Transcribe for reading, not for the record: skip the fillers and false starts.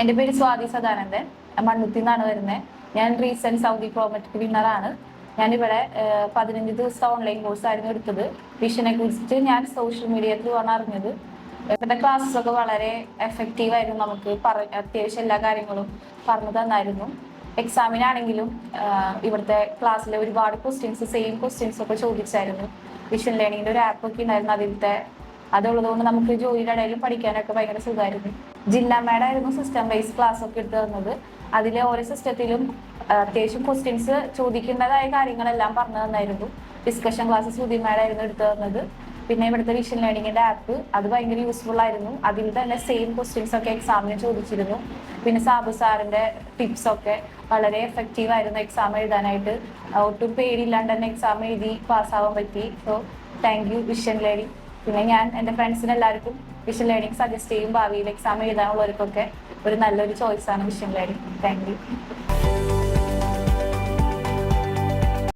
എൻ്റെ പേര് സ്വാതി സദാനന്ദൻ, മണ്ണുത്തി നിന്നാണ് വരുന്നത്. ഞാൻ റീസെന്റ് സൗദി പ്രോമെട്രിക് വിന്നറാണ്. ഞാനിവിടെ 15 ദിവസത്തെ ഓൺലൈൻ കോഴ്സായിരുന്നു എടുത്തത്. വിഷനെ കുറിച്ചിട്ട് ഞാൻ സോഷ്യൽ മീഡിയ ത്രൂ ആണ് അറിഞ്ഞത്. ഇവിടുത്തെ ക്ലാസ്സസ് ഒക്കെ വളരെ എഫക്റ്റീവ് ആയിരുന്നു. നമുക്ക് അത്യാവശ്യം എല്ലാ കാര്യങ്ങളും പറഞ്ഞു തന്നായിരുന്നു. എക്സാമിനാണെങ്കിലും ഇവിടുത്തെ ക്ലാസ്സിലെ ഒരുപാട് സെയിം ക്വസ്റ്റ്യൻസ് ഒക്കെ ചോദിച്ചായിരുന്നു. വിഷൻ ലേണിങ്ങിൻ്റെ ഒരു ആപ്പ് ഒക്കെ ഉണ്ടായിരുന്നു. അതുള്ളതുകൊണ്ട് നമുക്ക് ജോലിയുടെ ഇടയിലും പഠിക്കാനൊക്കെ ഭയങ്കര സുഖമായിരുന്നു. ജില്ലാ മേഡായിരുന്നു സിസ്റ്റം വൈസ് ക്ലാസ് ഒക്കെ എടുത്തു തന്നത്. അതിൽ ഓരോ സിസ്റ്റത്തിലും അത്യാവശ്യം ക്വസ്റ്റ്യൻസ് ചോദിക്കേണ്ടതായ കാര്യങ്ങളെല്ലാം പറഞ്ഞു തന്നായിരുന്നു. ഡിസ്കഷൻ ക്ലാസ് സുധി മേഡായിരുന്നു എടുത്തു തന്നത്. പിന്നെ ഇവിടുത്തെ വിഷൻ ലേണിങ്ങിൻ്റെ ആപ്പ് അത് ഭയങ്കര യൂസ്ഫുൾ ആയിരുന്നു. അതിൽ തന്നെ സെയിം ക്വസ്റ്റ്യൻസ് ഒക്കെ എക്സാമിന് ചോദിച്ചിരുന്നു. പിന്നെ സാബു സാറിൻ്റെ ടിപ്സ് ഒക്കെ വളരെ എഫക്റ്റീവ് ആയിരുന്നു എക്സാം എഴുതാനായിട്ട്. ഒട്ടും പേടിയില്ലാണ്ട് തന്നെ എക്സാം എഴുതി പാസ്സാവാൻ പറ്റി. So thank you vision learning. പിന്നെ ഞാൻ എൻ്റെ ഫ്രണ്ട്സിന് എല്ലാവർക്കും വിഷൻ ലേണിംഗ് സജസ്റ്റ് ചെയ്യും. ഭാവിയിൽ എക്സാം എഴുതാനുള്ളവർക്കൊക്കെ ഒരു നല്ലൊരു ചോയ്സാണ് വിഷൻ ലേണിംഗ്. Thank you.